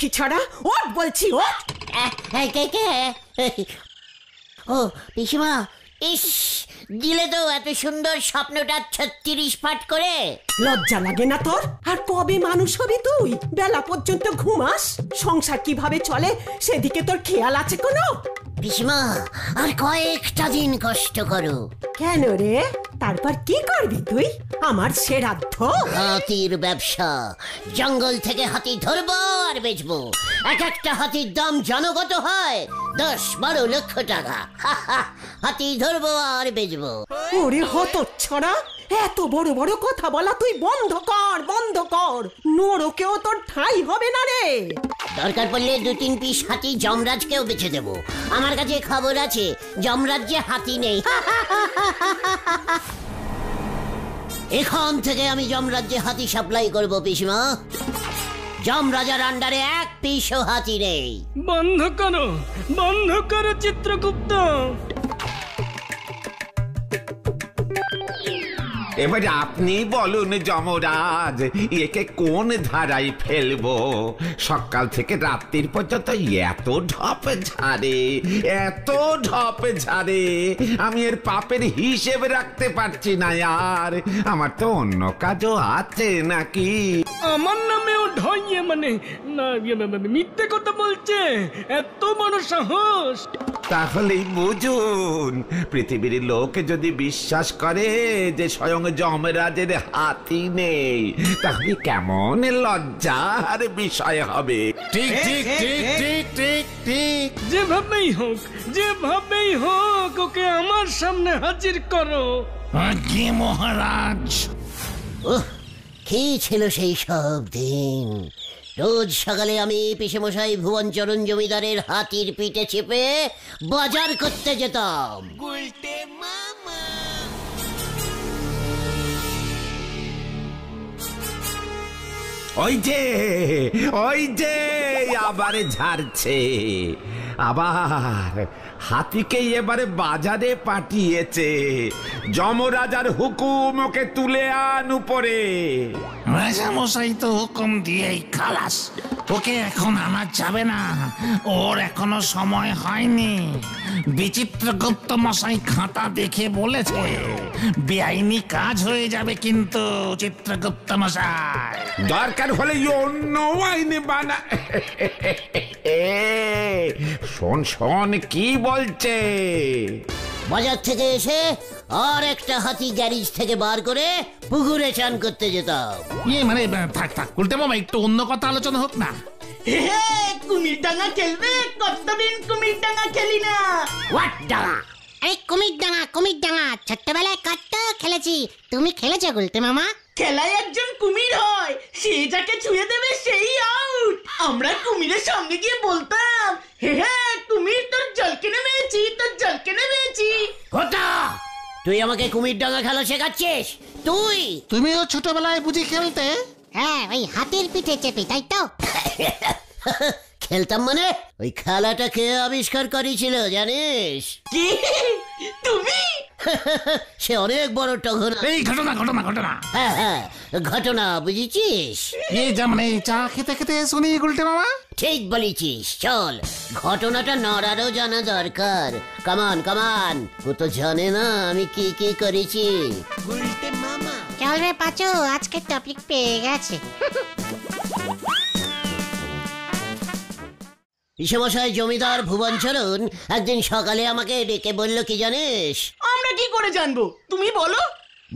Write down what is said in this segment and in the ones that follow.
লক্ষ্মী ছড়া, ওঠ বলছি, ওঠ। কে? ও পিসিমা, ইস, দিলে তো এত সুন্দর স্বপ্নটা 36 পাঠ করে। লজ্জা লাগে না তোর? আর কবে মানুষ হবি তুই? বেলা পর্যন্ত ঘুমাস? সংসার কিভাবে চলে সেদিকে তোর খেয়াল আছে কোনো? পিসিমা, আর কয়েকটা দিন কষ্ট করো। কেন রে? তারপর কি করবি তুই? আমার শ্রাদ্ধ? হাতির ব্যবসা। জঙ্গল থেকে হাতি ধরবো আর বেচবো। এক একটা হাতির দাম জনগত হয় 10-12 লক্ষ টাকা। হাতি ধরবো আর বেচবো। ওরে হতচ্ছাড়া, এত বড় বড় কথা বলা তুই বন্ধ কর, বন্ধ কর। নরকেও তোর ঠাঁই হবে না রে। দরকার পড়লে 2-3 পিস হাতি যমরাজকেও বেচে দেবো। আমার কাছে খবর আছে যমরাজ্যে হাতি নেই। এখন থেকে আমি যমরাজ্যে হাতি সাপ্লাই করবো পিসিমা। যমরাজার আন্ডারে 1 পিসও হাতি নেই। বন্ধ করো চিত্রগুপ্ত। এবার আপনি বলুন যমরাজ, একে কোন ধারায় ফেলবো? সকাল থেকে রাত্রির পর্যন্ত এত ঢপ ঝাড়ে, আমি এর পাপের হিসেব রাখতে পারছি না। আর আমার তো অন্য কাজও আছে নাকি? আমার নামেও ঢয়ে মানে না, মিথ্যে কথা বলছে, এত বড় সাহস। তাহলেই বুঝুন, পৃথিবীর লোক যদি বিশ্বাস করে যে স্বয়ং যমরাজের হাতি নেই, তাহলে কেমন লজ্জার বিষয় হবে। ঠিক ঠিক ঠিক ঠিক ঠিক ঠিক। যেভাবেই হোক ওকে আমার সামনে হাজির করো। আজ্ঞে মহারাজ। কি ছিল সেই সব দিন? রোজ সকালে আমি পিসেমশাই ভুবনচরণ জমিদারের হাতির পিঠে চেপে বাজার করতে যেতাম। ওই যে আবার ঝাড়ছে, আবার হাতিকে এবারে বাজারে পাঠিয়েছে। যমরাজার হুকুম, ওকে তুলে আন উপরে। রাজা মশাই তো হুকুম দিয়েই খালাস, ওকে এখন আনা যাবে না, ওর এখনো সময় হয়নি। বিচিত্রগুপ্ত মশাই খাতা দেখে বলেছে বেআইনি কাজ হয়ে যাবে কিন্তু চিত্রগুপ্ত মশাই। দরকার হলে অন্য আইনে বানা। শোন কি বলছে। বাজার থেকে এসে আর একটা হাতি গ্যারেজ থেকে বার করে পুকুরে চান করতে যেতাম। মানে থাক উল্টে মামা, একটু অন্য কথা আলোচনা হোক না। কুমির ডাঙা খেলবে? কতদিন কুমির ডাঙা খেলি না। হোয়াট ডাঙা? আরে কুমির ডাঙা ছোট্টবেলায় কত খেলেছি। তুমি খেলেছো গুলতে মামা? খেলায় একজন কুমির হয়, সে যাকে ছুঁয়ে দেবে সেই আউট। আমরা কুমিরের সঙ্গে গিয়ে বলতাম, কুমির তোর জলকে নেমেছি। ঘটা, তুই আমাকে কুমির ডাঙা খেলা শেখাচ্ছিস? তুমিও ছোটবেলায় বুঝি খেলতে? হ্যাঁ, ওই হাতির পিঠে চেপে, তাই তো? খেলতাম মানে? ওই খেলাটা কে আবিষ্কার করেছিল জানিস? কি তুমি? সে অনেক বড় টঘনা। এই ঘটনা। হ্যাঁ, ঘটনা বুঝেছিস? এই যেমন এই চা খেতে শুনি গুলটে মামা। ঠিক বলেছিস, চল ঘটনাটা নড়ারও জানা দরকার। কামান, ও তো জানে না আমি কি কি করেছি। চল রে পাচু, আজকে টপিক পেয়ে গেছে। পিসেমশাই জমিদার ভুবনচরণ একদিন সকালে আমাকে ডেকে বলল কি জানিস? আমরা কি করে জানবো, তুমি বলো।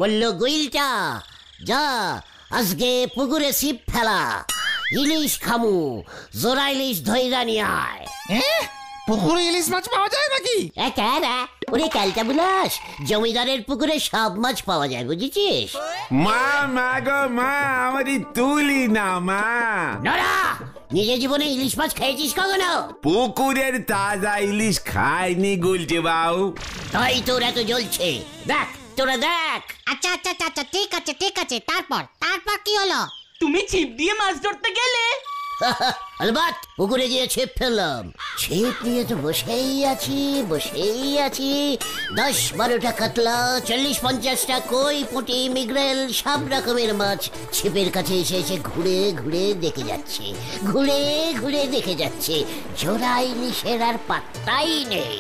বলল, গুইলটা যা আজকে পুকুরে ছিপ ফেলা, ইলিশ খামু, জোড়া ইলিশ ধইরা নিয়ে আয়। পুকুরে ইলিশ মাছ পাওয়া যায় নাকি? ওরে ক্যালটা বুলাস, জমিদারের পুকুরে সব মাছ পাওয়া যায় বুঝেছিস? মা গো মা, আমারই তুলি না মা। নড়া, নিজের জীবনে ইলিশ মাছ খেয়েছিস কখনো? পুকুরের তাজা ইলিশ খাইনি গুলটে বাউ। তাই তোর এত জ্বলছে। দেখ, তোরা দেখ। আচ্ছা, ঠিক আছে। তারপর কি হলো? তুমি ছিপ দিয়ে মাছ ধরতে গেলে? আলবাত পুকুরে গিয়ে ছিপ ফেললাম। ছিপ নিয়ে তো বসেই আছি 10-12টা কাতলা, 40-50টা কই, পুঁটি, মৃগেল, সব রকমের মাছ ছিপের কাছে এসে ঘুরে ঘুরে দেখে যাচ্ছে। জোড়া ইলিশের আর পাত্তাই নেই।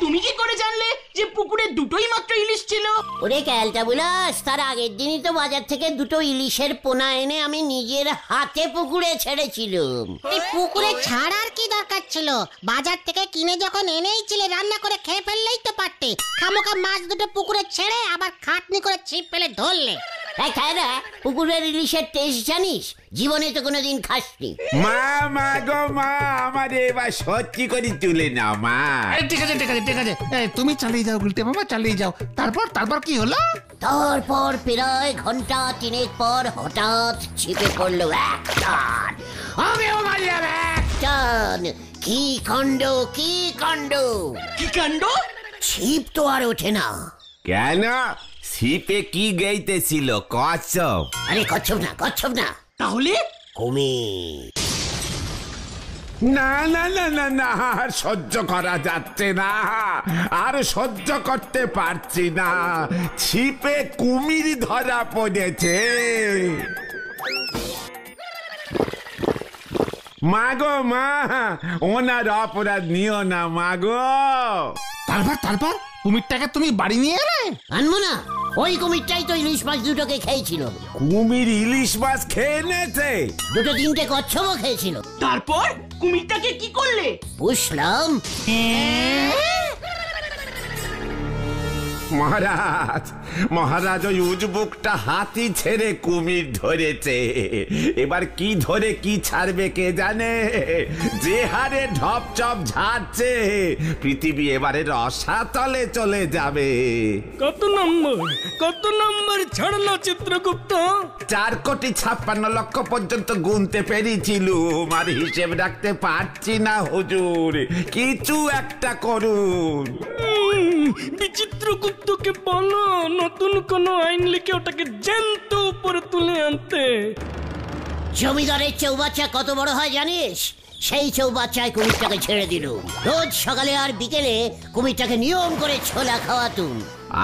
তুমি কি করে জানলে যে পুকুরে দুটোই মাত্র ইলিশ ছিল? ওরে ক্যালটা বুলাস, তার আগের দিনই তো বাজার থেকে 2টো ইলিশের পোনা এনে আমি নিজের হাতে পুকুরে ছেড়েছিলাম। এই পুকুরে ছাড়ার কি দরকার ছিল? বাজার থেকে কিনে যখন এনেইছিলে রান্না করে খেয়ে ফেললেই তো পারতে। খামোকা মাছ দুটো পুকুরে ছেড়ে আবার খাটনি করে ছিপ ফেলে ধরলে। পুকুরের ইলিশের টেস্ট জানিস? জীবনে তো কোনোদিন খাসনি। মা গো মা, আমার এবার সত্যি করে তুলে নাও মা। ঠিক আছে তুমি চালিয়ে যাও গুলটে মামা, চালিয়ে যাও। তারপর কি হলো? তারপর প্রায় ঘন্টা 3 পর হঠাৎ ছিপে পড়লো এক টান। আমিও মারলাম এক টান। কি কাণ্ড! ছিপ তো আর ওঠে না। কেন? ছিপে কি গাইতেছিল? কচ্ছপ? আরে কচ্ছপ না। তাহলে কুমির। না, আর সহ্য করা যাচ্ছে না, আর সহ্য করতে পারছি না। ছিপে কুমির ধরা পড়েছে। মাগো মা, ওনার অপরাধ নিও না মাগো। তারপর কুমিরটাকে তুমি বাড়ি নিয়ে এলে? আনবো না, ওই কুমিরটাই তো ইলিশ মাছ দুটোকে খেয়েছিল। কুমির ইলিশ মাছ খেয়ে নেছে? 2-3টে কচ্ছপও খেয়েছিল। তারপর কুমিরটাকে কি করলে? বুঝলাম। মহারাজ ওই উজবুকটা হাতি ছেড়ে কুমির ধরেছে। এবার কি ধরে কি ছাড়বে কে জানে। যে হারে ঢপচপ ঝাড়ছে, পৃথিবী এবারে রসাতলে চলে যাবে। কত নম্বর ছাড়লো চিত্রগুপ্ত? 4,56,00,000 পর্যন্ত গুনতে পেরেছিলুম, আর হিসেব রাখতে পারছি না হুজুর। কিছু একটা করুন। বিচিত্রগুপ্তকে বলো নতুন কোন আইন লিখে ওটাকে জ্যান্ত উপরে তুলে আনতে। জমিদারের চৌবাচ্চা কত বড় হয় জানিস? সেই চৌবাচ্চায় কুমিরটাকে ছেড়ে দিল। রোজ সকালে আর বিকেলে কুমিরটাকে নিয়ম করে ছোলা খাওয়াতুম।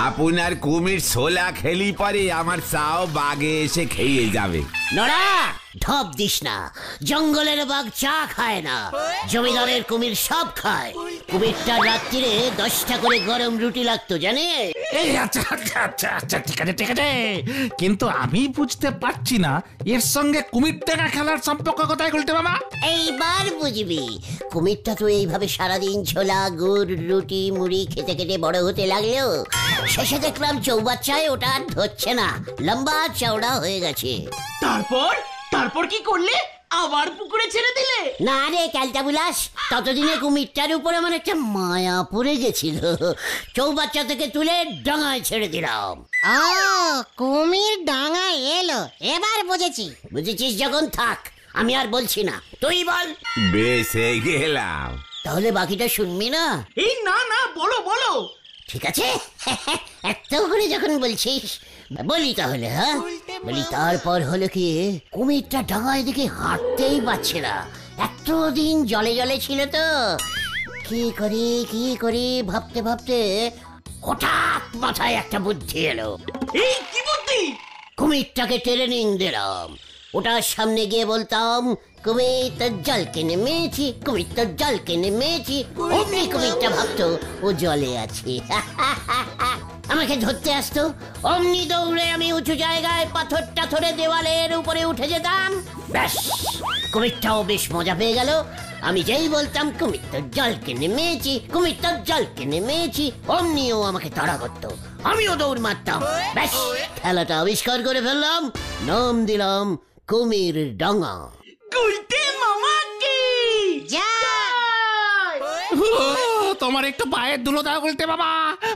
আপনার কুমির ছোলা খেলি পরে আমার চাও বাগে এসে খেয়ে যাবে। নড়া, ঢপ দিস না। জঙ্গলের বাঘ চা খায় না, জমিদারের কুমির সব খায়। কুমিরটা রাত্রিরে 10টা করে গরম রুটি লাগতো জানিস? এই আচ্ছা ঠিক আছে, কিন্তু আমি বুঝতে পারছি না এর সঙ্গে কুমিরটা খেলার সম্পর্ক কোথায় গুলটে মামা? এইবার বুঝবি। কুমিরটা তো এইভাবে সারাদিন ছোলা, গুড়, রুটি, মুড়ি খেতে খেতে বড় হতে লাগলো। শেষে দেখলাম চৌবাচ্চায় ওটা আর ধরছে না, লম্বা চওড়া হয়ে গেছে। তারপর কি করলে? আবার পুকুরে ছেড়ে দিলে? না রে ক্যালটা বুলাস, ততদিনে কুমিরটার উপরে আমার একটা মায়া পড়ে গেছিল। চৌবাচ্চা থেকে তুলে ডাঙায় ছেড়ে দিলাম। কুমির ডাঙায় এলো, এবার বুঝেছিস যখন থাক, আমি আর বলছি না, তুই বল। বেঁচে গেলাম। তাহলে বাকিটা শুনবি না? এই না বলো। ঠিক আছে, এত করে যখন বলছিস বলি তাহলে। বলি তারপর হলো কি, কুমিরটা ডাঙায় দিকে হাঁটতেই পারছে না। এতদিন জলে ছিল তো, কি করি ভাবতে হঠাৎ মাথায় একটা বুদ্ধি এলো। এই কি বুদ্ধি? কুমিরটাকে ট্রেনিং দিলাম। ওটার সামনে গিয়ে বলতাম, কুমির তোর জলকে নেমেছি। অমনি কুমিরটা ভাবতো ও জলে আছে। আমাকে ধরতে আসতো, অমনি দৌড়ে আমি উঁচু জায়গায় পাথর টাথরে দেওয়ালের উপরে উঠে যেতাম। ব্যাস, কুমিরটাও বেশ মজা পেয়ে গেল। আমি যেই বলতাম কুমির তোর জলকে নেমেছি, অমনিও আমাকে তাড়া করতো। আমিও দৌড় মারতাম। ব্যাস, খেলাটা আবিষ্কার করে ফেললাম। নাম দিলাম কুমির ডাঙা। গুলটে মামা কি জয়! তোমার একটু পায়ের ধুলো দাও গুলটে মামা,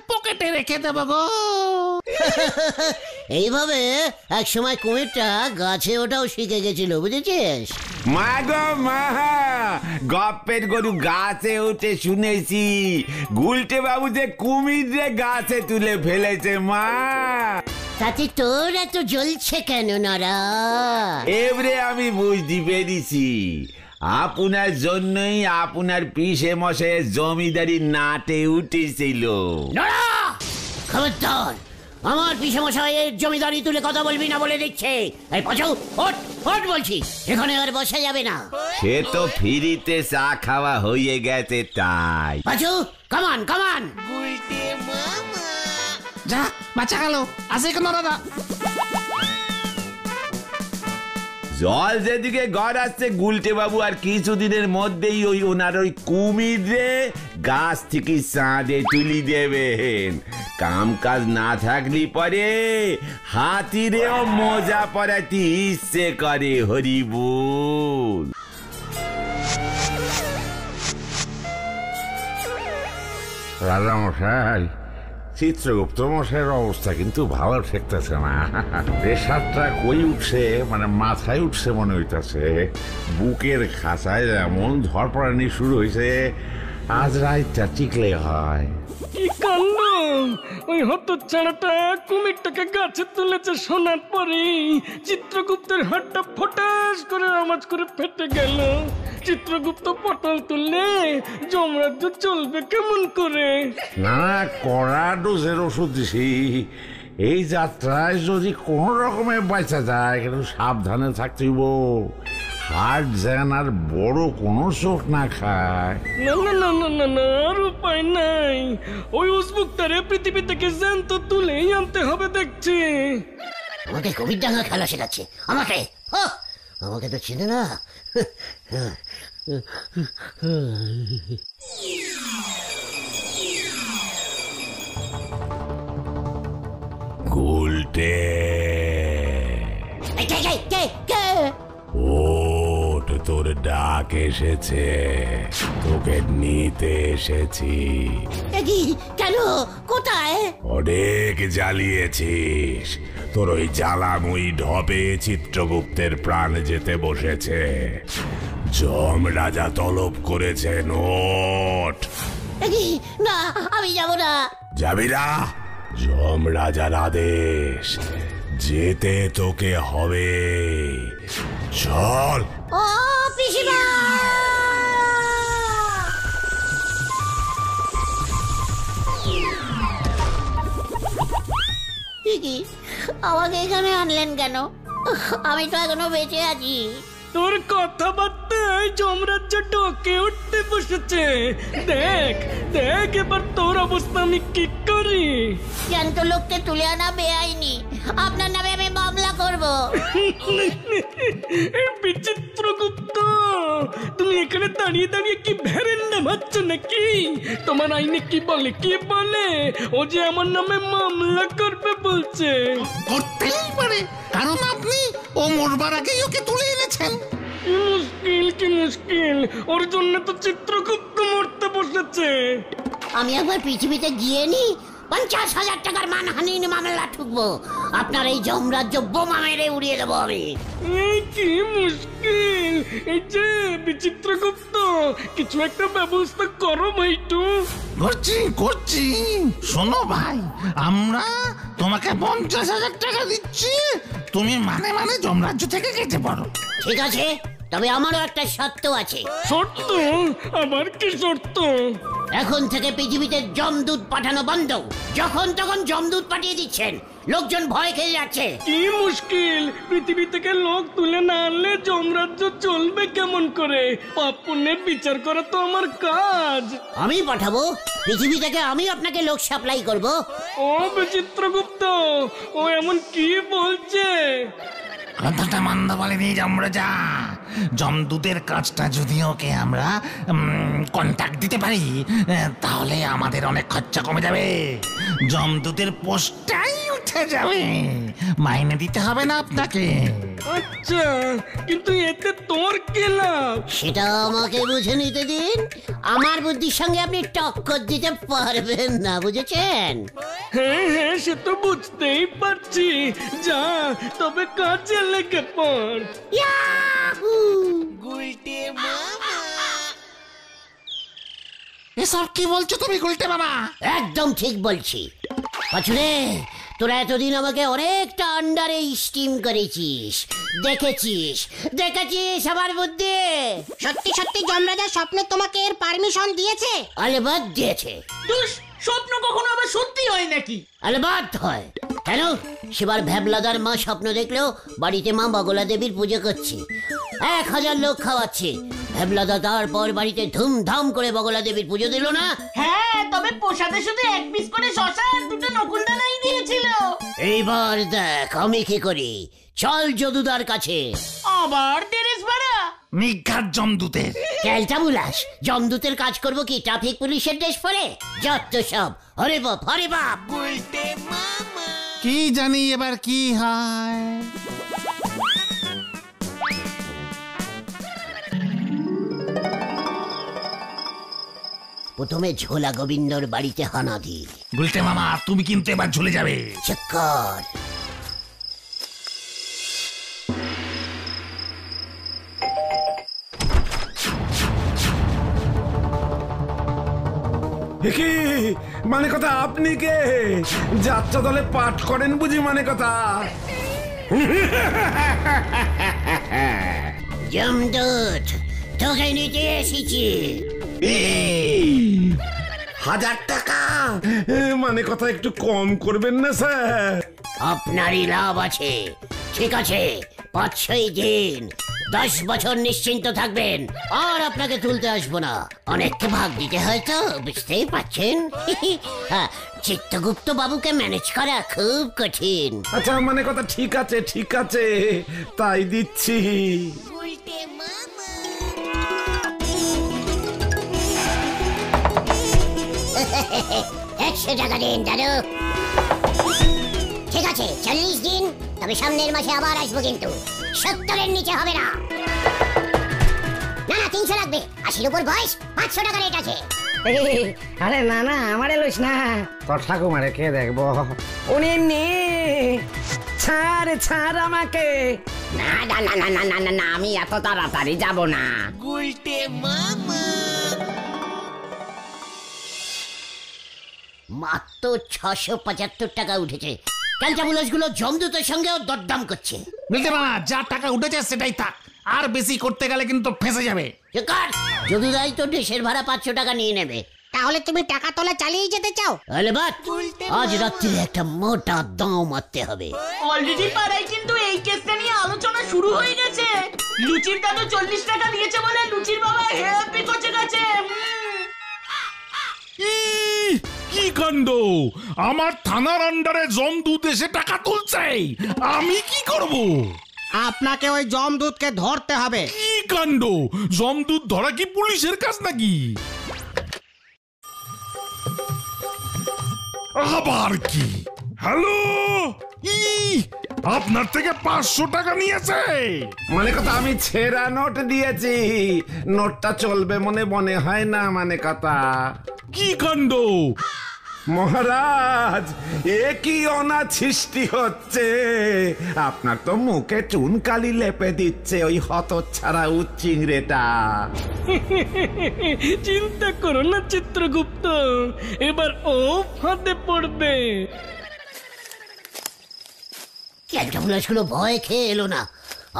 পকেটে রেখে দেবো গো। এইভাবে এক সময় কুমিরটা গাছে ওঠাও শিখে গেছিল, বুঝেছিস? মা গো মা, গপ্পের গরু গাছে উঠে শুনেছি। গুলটে বাবু যে কুমির গাছে তুলে ফেলেছে মা। তাতে তোর এত জ্বলছে কেন নরা? এবারে আমি বুঝতে পেরেছি, আপনার জন্যই আপনার পিসে মশাইয়ের জমিদারি নাটে উঠেছিল। নরা, খবরদার আমার পিসে মশাইয়ের জমিদারি তুলে কথা বলবি না বলে দিচ্ছে। এই পাঁচু, ওঠ ওঠ বলছি, এখানে আর বসা যাবে না। সে তো ফিরিতে চা খাওয়া হয়ে গেছে তাই। পাঁচু, কামান কামান। যা বাঁচা গেল, আসে কেন দাদা? জল যেদিকে ঘর আসছে গুলটে বাবু আর কিছুদিনের মধ্যেই ওনার ওই কুমিরে গাছ থেকে চাঁদে তুলি দেবেন। কাম কাজ না থাকলে পরে হাতিরেও মজা পড়াতে ইচ্ছে করে। হরিবুল। রাজা মশাই, চিত্রগুপ্ত মশাইয়ের অবস্থা কিন্তু ভালো ঠেকতেছে না। প্রেশারটা কই উঠছে, মানে মাথায় উঠছে মনে হইতাছে। বুকের খাঁচায় এমন ধরপড়ানি শুরু হয়েছে, আজ রাতটা টিকলে হয়। কি কাণ্ড! ওই হতচ্ছাড়াটা কুমিরটাকে গাছে তুলেছে শোনার পরেই চিত্রগুপ্তের হাতটা ফটাস করে আওয়াজ করে ফেটে গেল। চিত্রগুপ্ত পটল তুললে যমরাজ্য চলবে কেমন করে? না, কড়া ডোজের ওষুধ দিছি। এই যাত্রায় যদি কোন রকমে বাঁচা যায়, কিন্তু সাবধানে থাকতে হইব। হার্ট যেন আর বড় কোনো চোখ না খায়। না না না না না না, আর উপায় নাই। ওই উজবুকটারে পৃথিবী থেকে জ্যান্ত তুলেই আনতে হবে দেখছি। আমাকে কবির ডাঙ্গা খেলা শেখাচ্ছে আমাকে। আমাকে তো চিনে না। গুলটে, ওঠ, তোর ডাক এসেছে, তোকে নিতে এসেছি। কেন? কোথায়? অনেক জ্বালিয়েছিস, তোর ওই জ্বালাময়ী ঢপে চিত্রগুপ্তের প্রাণ যেতে বসেছে। যম রাজা তলব করেছেন, ওঠ। না, আমি যাব না। যাবি না? যম রাজার আদেশ, যেতে তোকে হবে। চল। ও পিসিমা! আমাকে এখানে আনলেন কেন? আমি তো এখনো বেঁচে আছি। তোর কথাবার্তায় যমরাজ্য ডকে উঠতে বসেছে। দেখ দেখ এবার তোর অবস্থা আমি কি করি। জ্যান্ত লোককে তুলে আনা বেআইনি, আপনার নামে আমি মামলা করব। বিচিত্রগুপ্ত, তুমি এখানে দাঁড়িয়ে দাঁড়িয়ে কি ভেরেন্ডা ভাবছো নাকি? তোমার আইনে কি বলে কি বলে? ও যে আমার নামে মামলা করবে বলছে। করতেই পারে, কারণ আপনি ও মরবার আগেই ওকে তুলে এনেছেন। কি মুশকিল কি মুশকিল, ওর জন্য তো চিত্রগুপ্ত মরতে বসেছে। আমি একবার পৃথিবীতে গিয়ে নি 50,000 টাকার মানহানি মামলা ঠুকবো। আপনার এই যমরাজ্য বোমা মেরে উড়িয়ে দেবো আমি। এই কি মুশকিল! এই যে বিচিত্রগুপ্ত, কিছু একটা ব্যবস্থা করো ভাইটু। করছি করছি, শোনো ভাই, আমরা তোমাকে 50,000 টাকা দিচ্ছি, তুমি মানে মানে যমরাজ্য থেকে কেটে পড়ো। ঠিক আছে, তবে আমারও একটা শর্ত আছে। শর্ত? আবার কি শর্ত? এখন থেকে পৃথিবীতে জমদূত পাঠানো বন্ধ। যখন তখন জমদূত পাঠিয়ে দিচ্ছেন, লোকজন ভয় খেয়ে যাচ্ছে। কি মুশকিল! পৃথিবী থেকে লোক তুলে না আনলে যমরাজ্য চলবে কেমন করে? পাপ পুণ্যের বিচার করা তো আমার কাজ। আমি পাঠাবো পৃথিবী থেকে, আমি আপনাকে লোক সাপ্লাই করব। ও বিচিত্রগুপ্ত, ও এমন কি বলছে? কথাটা মন্দ বলেনি যমরাজা। যমদূতের কাজটা যদি ওকে আমরা কন্ট্যাক্ট দিতে পারি, তাহলে আমাদের অনেক খরচা কমে যাবে। যমদূতের পোস্টটাই উঠে যাবে, মাইনে দিতে হবে না আপনাকে। আচ্ছা, কিন্তু এতে তোর কি লাভ? সেটা আমাকে বুঝে নিতে দিন। আমার বুদ্ধির সঙ্গে আপনি টক্কর দিতে পারবেন না, বুঝেছেন? হ্যাঁ হ্যাঁ, সে তো বুঝতেই পারছি। যা, তবে কাজে লেগে পড়। এসব কি বলছো তুমি গুলটে বাবা? একদম ঠিক বলছি। পাছুরে, তোরা এতদিন আমাকে অনেকটা আন্ডারে স্টিম করেছিস, দেখেছিস আমার বুদ্ধি। সত্যি সত্যি যমরাজা স্বপ্নে তোমাকে এর পারমিশন দিয়েছে? আলেবাদ দিয়েছে। স্বপ্ন কখনো আবার সত্যি হয় নাকি? আলেবাদ হয়। কেন? সেবার ভ্যাবলাদার মা স্বপ্ন দেখলেও বাড়িতে মা বগলা দেবীর পুজো করছে, 1000 লোক খাওয়াচ্ছে। ভ্যাবলাদা তারপর বাড়িতে ধুমধাম করে বগলা দেবীর পুজো দিল না? হ্যাঁ, তবে প্রসাদে শুধু 1 পিস করে শশা আর 2টো নকুলদানাই দিয়েছিল। এইবার দেখ আমি কি করি। চল যদুদার কাছে। আবার ড্রেস ভাড়া? নিঘাত জমদূতের। ক্যালটা বুলাস, জমদূতের কাজ করব কি ট্রাফিক পুলিশের ড্রেস পরে? যত সব হরে বাপ হরে বাপ। কি জানি এবার কি হয়। প্রথমে ঝোলা গোবিন্দর বাড়িতে হানা দি। গুলটে মামা, তুমি কিন্তু এবার ঝুলে যাবে। চক্কর। কি মানে কথা? আপনি কে? যাত্রা দলে পাঠ করেন বুঝি মানে কথা? জমদূত, তোকে নিতে এসেছি। 1000 টাকা মানে কথা একটু কম করবেন না স্যার? আপনারই লাভ আছে। ঠিক আছে, 5-6 দিন, 10 বছর নিশ্চিন্ত থাকবেন, আর আপনাকে তুলতে আসবো না। অনেককে ভাগ দিতে হয় তো, বুঝতেই পারছেন। হ্যাঁ, চিত্রগুপ্ত বাবুকে ম্যানেজ করা খুব কঠিন। আচ্ছা মানে কথা ঠিক আছে, তাই দিচ্ছি। 100 টাকা দিন দাদু। ঠিক আছে, 40 দিন, তবে সামনের মাসে আবার আসবো, কিন্তু 70-এর নিচে হবে না। না 300 লাগবে, 80-র উপর বয়স, 500 টাকা রেট আছে। আরে না আমারে লইস না, তোর ঠাকুমারে কে দেখবো? উনি নে ছাড় আমাকে। না আমি এত তাড়াতাড়ি যাব না। মাত্র 675 টাকা উঠেছে। ক্যালচাবুলাস গুলো জমদূতের সঙ্গেও দরদাম করছে। বলতে মামা, যা টাকা উঠেছে সেটাই থাক, আর বেশি করতে গেলে কিন্তু ফেঁসে যাবে। যদুদাই তো দেশের ভাড়া 500 টাকা নিয়ে নেবে। তাহলে তুমি টাকা তোলা চালিয়ে যেতে চাও? আজ রাত্রে একটা মোটা দাও মারতে হবে। অলরেডি পাড়ায় কিন্তু এই কেসটা নিয়ে আলোচনা শুরু হয়ে গেছে। লুচির দাদু 40 টাকা দিয়েছে বলে লুচির বাবা হ্যাপি করছে গেছে। কি কাণ্ড! আমার থানার আন্ডারে জমদূত এসে টাকা তুলছে, আমি কি করব? আপনাকে ওই জমদূতকে ধরতে হবে। কি কাণ্ড! জমদূত ধরা কি পুলিশের কাজ নাকি? আবার কি? হ্যালো, আপনার থেকে 500 টাকা নিয়েছে মানে কথা? আমি ছেঁড়া নোট দিয়েছি, নোটটা চলবে মনে হয় না মানে কথা। কি কাণ্ড! মহারাজ, এ কি অনাছিষ্টি হচ্ছে? আপনার তো মুখে চুনকালি লেপে দিচ্ছে ওই হতচ্ছাড়া উচ্চিংড়েটা। চিন্তা করো না চিত্রগুপ্ত, এবার ও ফাঁদে পড়বে। ক্যালচাবুলাসগুলো ভয় খেয়ে এলো না।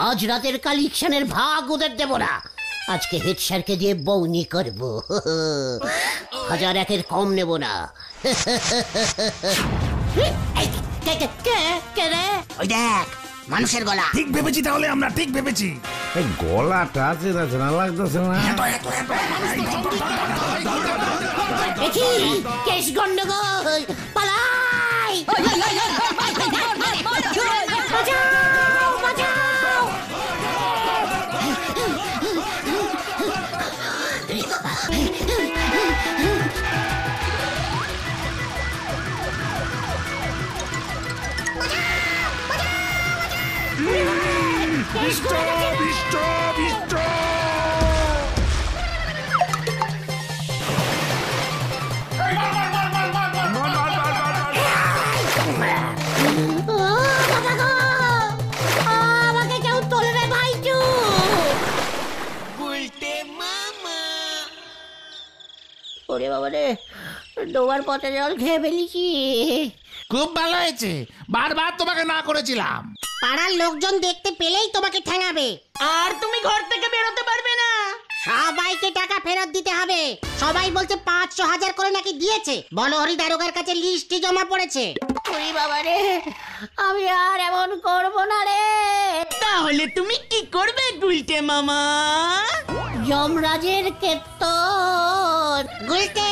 আজ রাতের কালেকশনের ভাগ ওদের দেব না। আজকে হেড স্যারকে দিয়ে বউনি করব। 1001-এর কম নেব না। ওই দেখ, মানুষের গলা। ঠিক ভেবেছি, তাহলে আমরা ঠিক ভেবেছি। এই গলাটা চেনা লাগতেছে না? দেখি কেস গন্ডগোল, পালাই। আমাকে কেউ তোলে রে ভাইচু। ওরে বাবা রে, দুবার পচা জল খেয়ে ফেলেছি। খুব ভালো হয়েছে, বারবার তোমাকে না করেছিলাম। পাড়ার লোকজন দেখতে পেলেই তোমাকে ঠ্যাঙাবে। আর তুমি ঘর থেকে বেরোতে পারবে না। সবাইকে টাকা ফেরত দিতে হবে। সবাই বলছে 500,000 করে নাকি দিয়েছে। বনহরি দারোগার কাছে লিস্টই জমা পড়েছে। ওরে বাবা রে, আমি আর এমন করব না রে। তাহলে তুমি কি করবে গুলটে মামা? যমরাজের কেতন। গুলটে